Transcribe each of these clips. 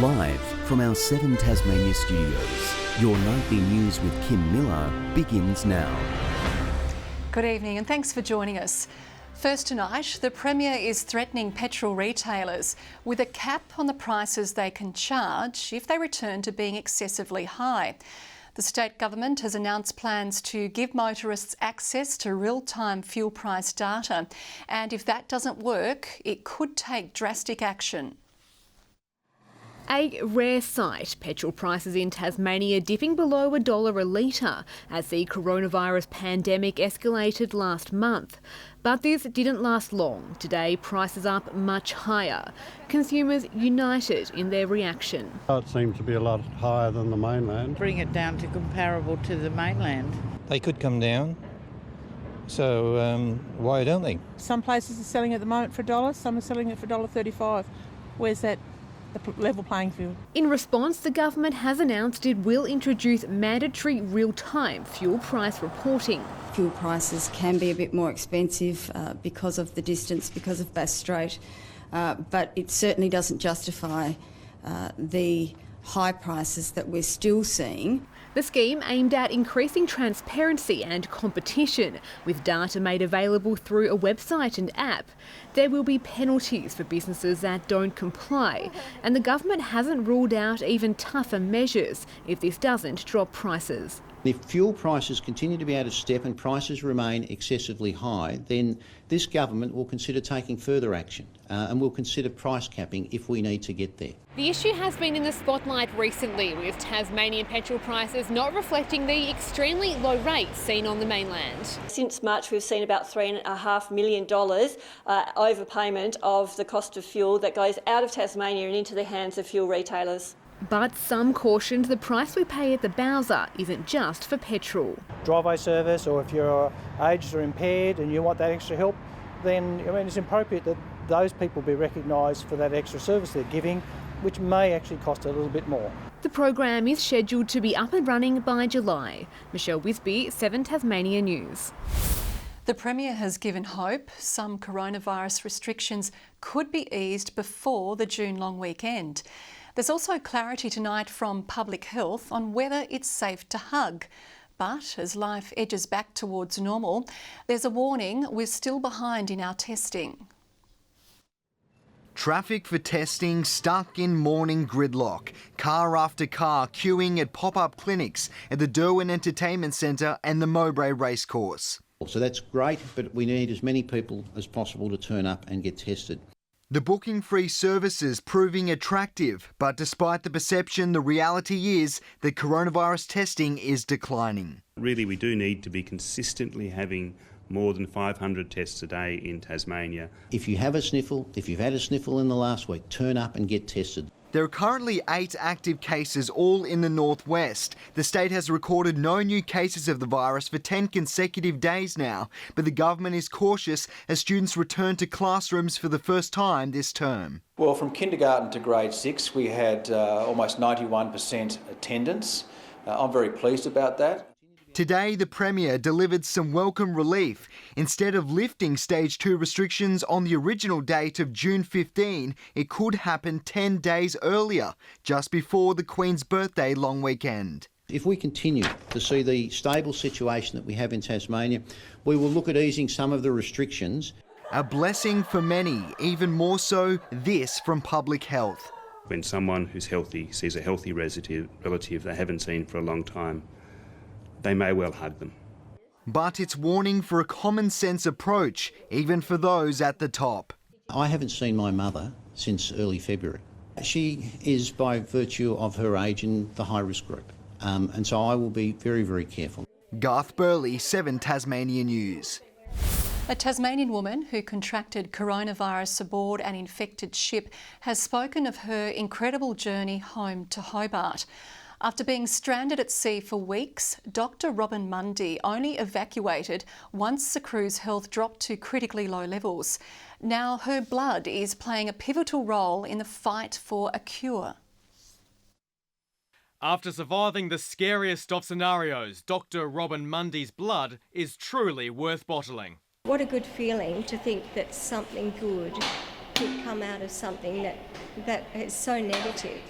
Live from our 7 Tasmania studios, your nightly news with Kim Miller begins now. Good evening and thanks for joining us. First tonight, the Premier is threatening petrol retailers with a cap on the prices they can charge if they return to being excessively high. The state government has announced plans to give motorists access to real-time fuel price data, and if that doesn't work, it could take drastic action. A rare sight, petrol prices in Tasmania dipping below $1 a litre as the coronavirus pandemic escalated last month. But this didn't last long. Today, prices up much higher. Consumers united in their reaction. It seems to be a lot higher than the mainland. Bring it down to comparable to the mainland. They could come down, so why don't they? Some places are selling at the moment for $1, some are selling it for $1.35. Where's that? The level playing field. In response, the government has announced it will introduce mandatory real-time fuel price reporting. Fuel prices can be a bit more expensive because of the distance, because of Bass Strait, but it certainly doesn't justify the high prices that we're still seeing. The scheme aimed at increasing transparency and competition, with data made available through a website and app. There will be penalties for businesses that don't comply, and the government hasn't ruled out even tougher measures if this doesn't drop prices. If fuel prices continue to be out of step and prices remain excessively high, then this government will consider taking further action and will consider price capping if we need to get there. The issue has been in the spotlight recently, with Tasmanian petrol prices not reflecting the extremely low rates seen on the mainland. Since March, we've seen about $3.5 million overpayment of the cost of fuel that goes out of Tasmania and into the hands of fuel retailers. But some cautioned the price we pay at the Bowser isn't just for petrol. Driveway service, or if you're aged or impaired and you want that extra help, then it's appropriate that those people be recognised for that extra service they're giving, which may actually cost a little bit more. The program is scheduled to be up and running by July. Michelle Wisby, 7 Tasmania News. The Premier has given hope some coronavirus restrictions could be eased before the June long weekend. There's also clarity tonight from Public Health on whether it's safe to hug. But as life edges back towards normal, there's a warning we're still behind in our testing. Traffic for testing stuck in morning gridlock. Car after car queuing at pop-up clinics at the Derwin Entertainment Centre and the Mowbray Racecourse. So that's great, but we need as many people as possible to turn up and get tested. The booking-free services proving attractive, but despite the perception, the reality is that coronavirus testing is declining. Really, we do need to be consistently having more than 500 tests a day in Tasmania. If you have a sniffle, if you've had a sniffle in the last week, turn up and get tested. There are currently 8 active cases, all in the northwest. The state has recorded no new cases of the virus for 10 consecutive days now, but the government is cautious as students return to classrooms for the first time this term. Well, from kindergarten to grade 6, we had almost 91% attendance. I'm very pleased about that. Today, the Premier delivered some welcome relief. Instead of lifting Stage 2 restrictions on the original date of June 15, it could happen 10 days earlier, just before the Queen's birthday long weekend. If we continue to see the stable situation that we have in Tasmania, we will look at easing some of the restrictions. A blessing for many, even more so this from Public Health. When someone who's healthy sees a healthy relative they haven't seen for a long time, they may well hug them. But it's warning for a common sense approach, even for those at the top. I haven't seen my mother since early February. She is, by virtue of her age, in the high-risk group, and so I will be very, very careful. Garth Burley, 7 Tasmania News. A Tasmanian woman who contracted coronavirus aboard an infected ship has spoken of her incredible journey home to Hobart. After being stranded at sea for weeks, Dr. ROBYN MUNDY only evacuated once the crew's health dropped to critically low levels. Now her blood is playing a pivotal role in the fight for a cure. After surviving the scariest of scenarios, Dr. ROBYN MUNDY's blood is truly worth bottling. What a good feeling to think that something good could come out of something that is so negative.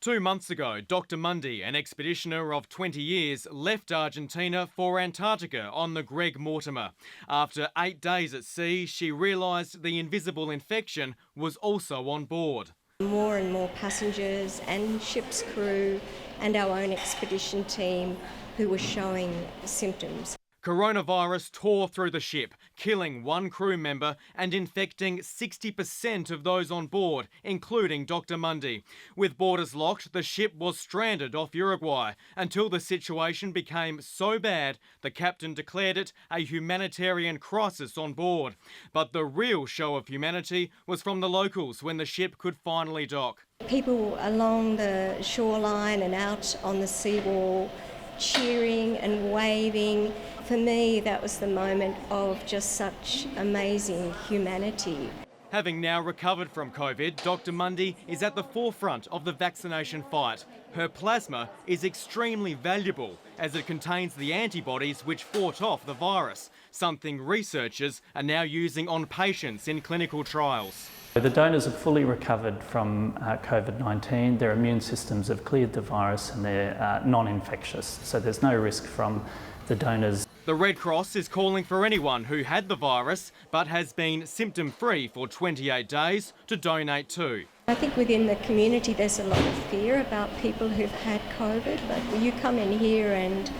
2 months ago, Dr. Mundy, an expeditioner of 20 years, left Argentina for Antarctica on the Greg Mortimer. After 8 days at sea, she realised the invisible infection was also on board. More and more passengers and ship's crew and our own expedition team who were showing symptoms. Coronavirus tore through the ship, killing one crew member and infecting 60% of those on board, including Dr. Mundy. With borders locked, the ship was stranded off Uruguay until the situation became so bad the captain declared it a humanitarian crisis on board. But the real show of humanity was from the locals when the ship could finally dock. People along the shoreline and out on the seawall cheering and waving. For me, that was the moment of just such amazing humanity. Having now recovered from COVID, Dr. Mundy is at the forefront of the vaccination fight. Her plasma is extremely valuable as it contains the antibodies which fought off the virus, something researchers are now using on patients in clinical trials. The donors have fully recovered from COVID-19, their immune systems have cleared the virus and they're non-infectious, so there's no risk from the donors. The Red Cross is calling for anyone who had the virus but has been symptom-free for 28 days to donate too. I think within the community there's a lot of fear about people who've had COVID, but you come in here and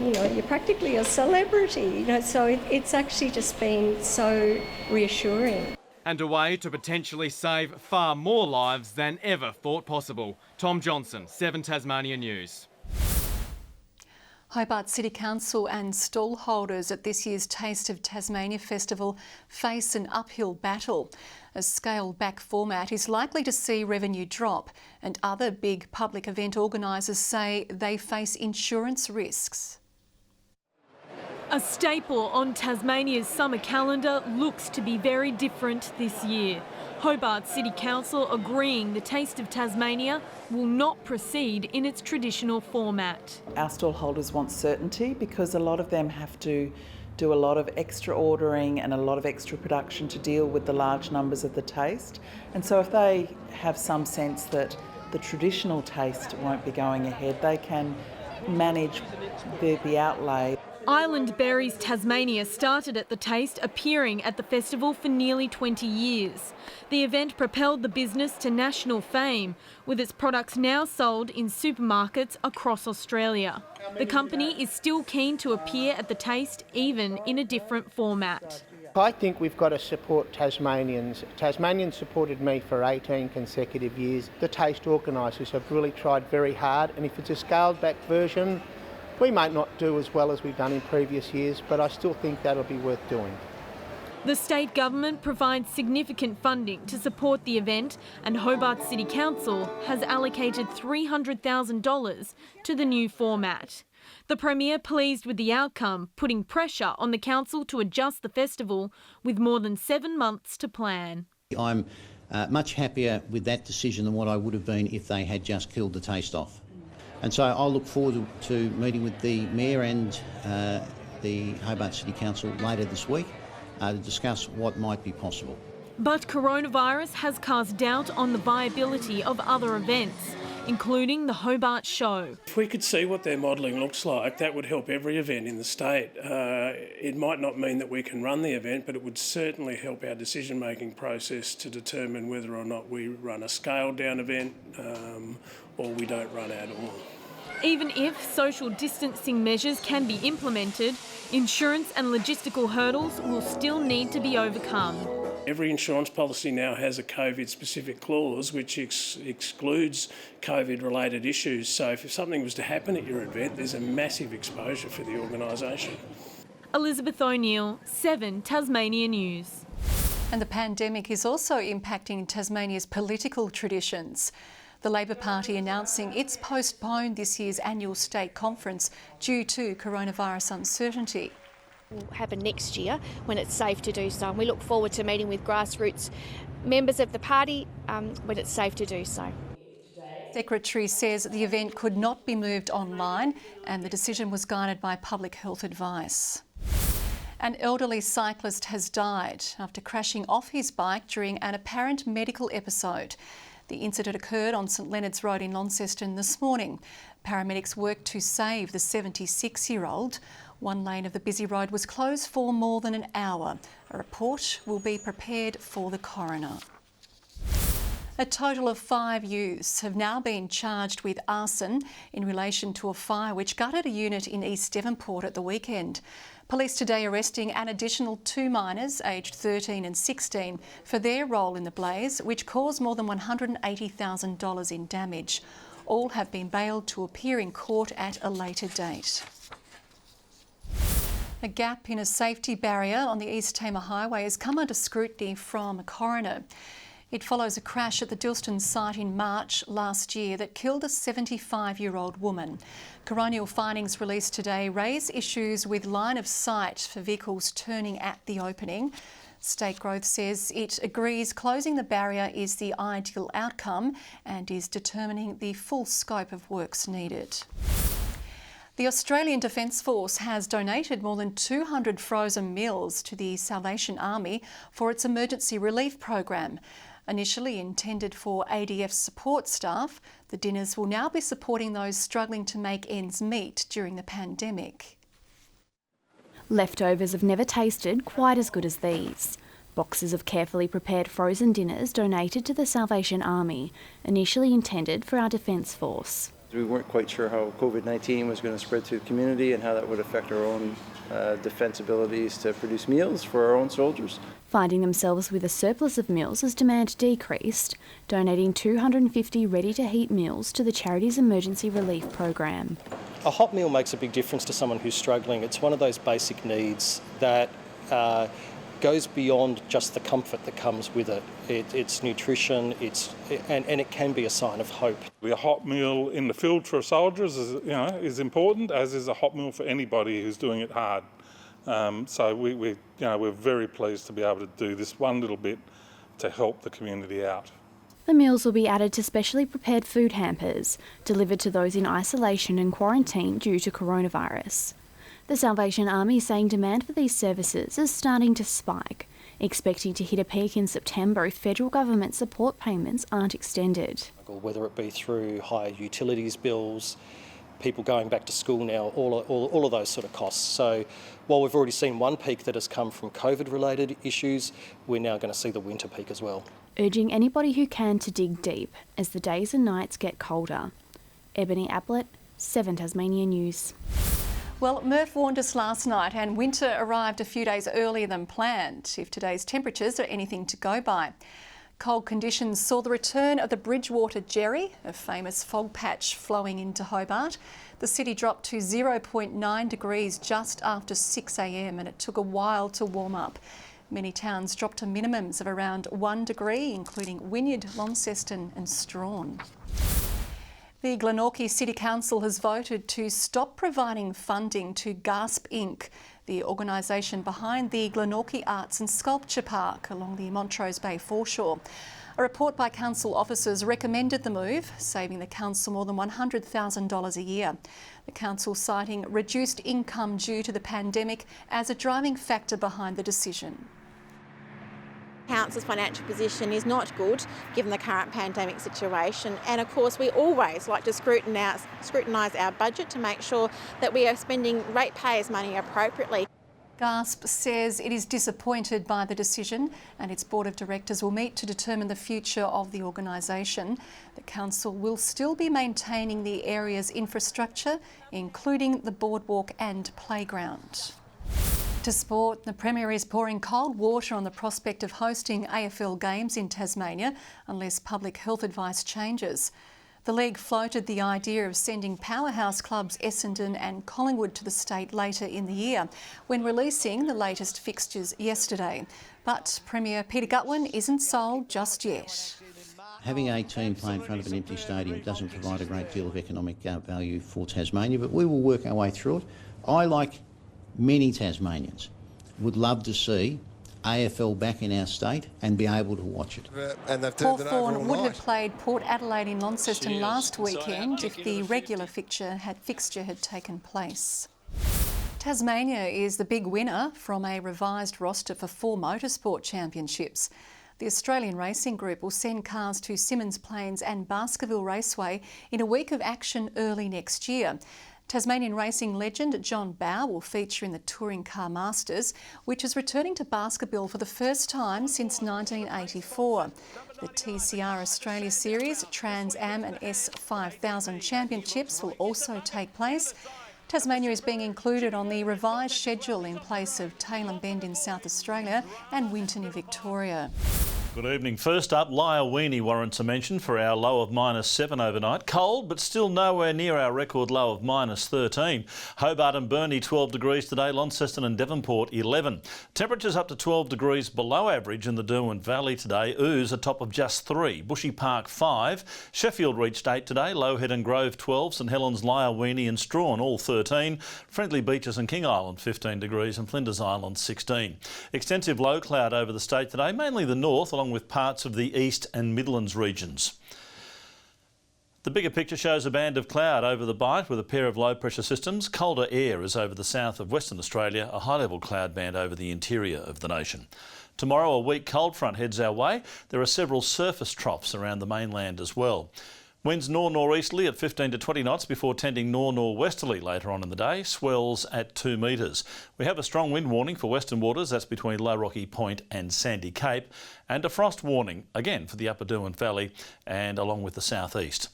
you're practically a celebrity, so it's actually just been so reassuring. And a way to potentially save far more lives than ever thought possible. Tom Johnson, 7 Tasmania News. Hobart City Council and stall holders at this year's Taste of Tasmania Festival face an uphill battle. A scaled-back format is likely to see revenue drop, and other big public event organisers say they face insurance risks. A staple on Tasmania's summer calendar looks to be very different this year. Hobart City Council agreeing the Taste of Tasmania will not proceed in its traditional format. Our stall holders want certainty because a lot of them have to do a lot of extra ordering and a lot of extra production to deal with the large numbers of the taste. And so if they have some sense that the traditional taste won't be going ahead, they can manage the outlay. Island Berries Tasmania started at the Taste, appearing at the festival for nearly 20 years. The event propelled the business to national fame, with its products now sold in supermarkets across Australia. The company is still keen to appear at the Taste, even in a different format. I think we've got to support Tasmanians. Tasmanians supported me for 18 consecutive years. The Taste organisers have really tried very hard, and if it's a scaled-back version, we might not do as well as we've done in previous years, but I still think that'll be worth doing. The state government provides significant funding to support the event, and Hobart City Council has allocated $300,000 to the new format. The Premier pleased with the outcome, putting pressure on the council to adjust the festival with more than 7 months to plan. I'm much happier with that decision than what I would have been if they had just killed the taste off. And so I'll look forward to meeting with the Mayor and the Hobart City Council later this week to discuss what might be possible. But coronavirus has cast doubt on the viability of other events, including the Hobart Show. If we could see what their modelling looks like, that would help every event in the state. It might not mean that we can run the event, but it would certainly help our decision-making process to determine whether or not we run a scaled-down event or we don't run at all. Even if social distancing measures can be implemented, insurance and logistical hurdles will still need to be overcome. Every insurance policy now has a COVID-specific clause which excludes COVID-related issues. So if something was to happen at your event, there's a massive exposure for the organisation. Elizabeth O'Neill, 7 Tasmania News. And the pandemic is also impacting Tasmania's political traditions. The Labor Party announcing it's postponed this year's annual state conference due to coronavirus uncertainty. Will happen next year when it's safe to do so, and we look forward to meeting with grassroots members of the party when it's safe to do so. Secretary says the event could not be moved online and the decision was guided by public health advice. An elderly cyclist has died after crashing off his bike during an apparent medical episode. The incident occurred on St Leonard's Road in Launceston this morning. Paramedics worked to save the 76-year-old. One lane of the busy road was closed for more than an hour. A report will be prepared for the coroner. A total of 5 youths have now been charged with arson in relation to a fire which gutted a unit in East Devonport at the weekend. Police today arresting an additional 2 minors aged 13 and 16 for their role in the blaze, which caused more than $180,000 in damage. All have been bailed to appear in court at a later date. A gap in a safety barrier on the East Tamar Highway has come under scrutiny from a coroner. It follows a crash at the Dilston site in March last year that killed a 75-year-old woman. Coronial findings released today raise issues with line of sight for vehicles turning at the opening. State Growth says it agrees closing the barrier is the ideal outcome and is determining the full scope of works needed. The Australian Defence Force has donated more than 200 frozen meals to the Salvation Army for its emergency relief program. Initially intended for ADF support staff, the dinners will now be supporting those struggling to make ends meet during the pandemic. Leftovers have never tasted quite as good as these. Boxes of carefully prepared frozen dinners donated to the Salvation Army, initially intended for our Defence Force. We weren't quite sure how COVID-19 was going to spread through the community and how that would affect our own defence abilities to produce meals for our own soldiers. Finding themselves with a surplus of meals as demand decreased, donating 250 ready-to-heat meals to the charity's emergency relief program. A hot meal makes a big difference to someone who's struggling. It's one of those basic needs that goes beyond just the comfort that comes with it. It's nutrition, and it can be a sign of hope. A hot meal in the field for soldiers is important, as is a hot meal for anybody who's doing it hard. So we're very pleased to be able to do this one little bit to help the community out. The meals will be added to specially prepared food hampers, delivered to those in isolation and quarantine due to coronavirus. The Salvation Army is saying demand for these services is starting to spike, expecting to hit a peak in September if federal government support payments aren't extended. Whether it be through higher utilities bills, people going back to school now, all of those sort of costs. So while we've already seen one peak that has come from COVID-related issues, we're now going to see the winter peak as well. Urging anybody who can to dig deep as the days and nights get colder. Ebony Ablett, 7 Tasmania News. Well, Murph warned us last night and winter arrived a few days earlier than planned, if today's temperatures are anything to go by. Cold conditions saw the return of the Bridgewater Jerry, a famous fog patch flowing into Hobart. The city dropped to 0.9 degrees just after 6 a.m. and it took a while to warm up. Many towns dropped to minimums of around 1 degree, including Wynyard, Launceston and Strawn. The Glenorchy City Council has voted to stop providing funding to GASP Inc., the organisation behind the Glenorchy Arts and Sculpture Park along the Montrose Bay foreshore. A report by council officers recommended the move, saving the council more than $100,000 a year. The council citing reduced income due to the pandemic as a driving factor behind the decision. Council's financial position is not good given the current pandemic situation, and of course we always like to scrutinise our budget to make sure that we are spending ratepayers' money appropriately. GASP says it is disappointed by the decision and its board of directors will meet to determine the future of the organisation. The council will still be maintaining the area's infrastructure, including the boardwalk and playground. To sport, the Premier is pouring cold water on the prospect of hosting AFL games in Tasmania unless public health advice changes. The league floated the idea of sending powerhouse clubs Essendon and Collingwood to the state later in the year, when releasing the latest fixtures yesterday. But Premier Peter Gutwein isn't sold just yet. Having a team play in front of an empty stadium doesn't provide a great deal of economic value for Tasmania, but we will work our way through it. I, like many Tasmanians, would love to see AFL back in our state and be able to watch it. Hawthorn would have played Port Adelaide in Launceston last weekend if the regular fixture had taken place. Tasmania is the big winner from a revised roster for 4 motorsport championships. The Australian Racing Group will send cars to Symmons Plains and Baskerville Raceway in a week of action early next year. Tasmanian racing legend John Bowe will feature in the Touring Car Masters, which is returning to Baskerville for the first time since 1984. The TCR Australia Series, Trans Am and S5000 Championships will also take place. Tasmania is being included on the revised schedule in place of Tailem Bend in South Australia and Winton in Victoria. Good evening. First up, Lyowini warrants a mention for our low of -7 overnight. Cold, but still nowhere near our record low of -13. Hobart and Burnie 12 degrees today, Launceston and Devonport 11. Temperatures up to 12 degrees below average in the Derwent Valley today. Ouse a top of just 3. Bushy Park 5. Sheffield reached 8 today. Lowhead and Grove 12. St Helens, Lyowini and Strawn all 13. Friendly Beaches and King Island 15 degrees and Flinders Island 16. Extensive low cloud over the state today, mainly the north, along with parts of the East and Midlands regions. The bigger picture shows a band of cloud over the Bight with a pair of low pressure systems. Colder air is over the south of Western Australia, a high level cloud band over the interior of the nation. Tomorrow a weak cold front heads our way. There are several surface troughs around the mainland as well. Winds north-northeasterly at 15 to 20 knots before tending north-northwesterly later on in the day. Swells at 2 metres. We have a strong wind warning for western waters, that's between Low Rocky Point and Sandy Cape, and a frost warning again for the upper Derwent Valley and along with the southeast.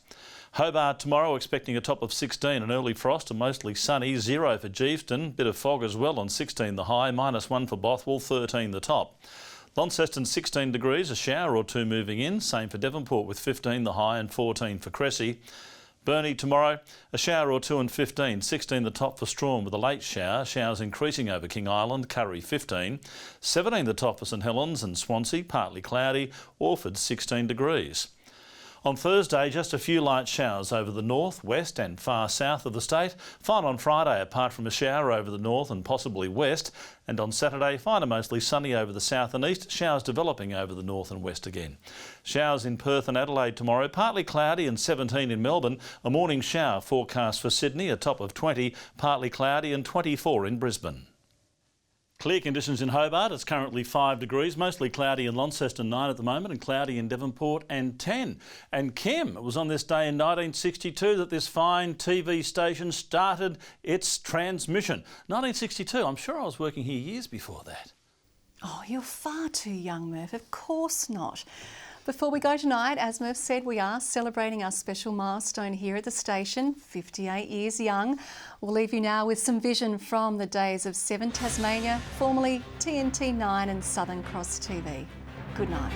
Hobart tomorrow expecting a top of 16 and early frost and mostly sunny. 0 for Geeveston, bit of fog as well on 16 the high, -1 for Bothwell, 13 the top. Launceston 16 degrees, a shower or two moving in. Same for Devonport with 15 the high and 14 for Cressy. Burnie tomorrow, a shower or two and 15. 16 the top for Strawn with a late shower. Showers increasing over King Island. Curry 15. 17 the top for St Helens and Swansea, partly cloudy. Orford 16 degrees. On Thursday, just a few light showers over the north, west and far south of the state. Fine on Friday, apart from a shower over the north and possibly west. And on Saturday, fine and mostly sunny over the south and east. Showers developing over the north and west again. Showers in Perth and Adelaide tomorrow, partly cloudy and 17 in Melbourne. A morning shower forecast for Sydney, a top of 20, partly cloudy and 24 in Brisbane. Clear conditions in Hobart. It's currently 5 degrees, mostly cloudy in Launceston 9 at the moment and cloudy in Devonport and 10. And Kim, it was on this day in 1962 that this fine TV station started its transmission. 1962, I'm sure I was working here years before that. Oh, you're far too young, Murph. Of course not. Before we go tonight, as Murph said, we are celebrating our special milestone here at the station, 58 years young. We'll leave you now with some vision from the days of 7 Tasmania, formerly TNT9 and Southern Cross TV. Good night.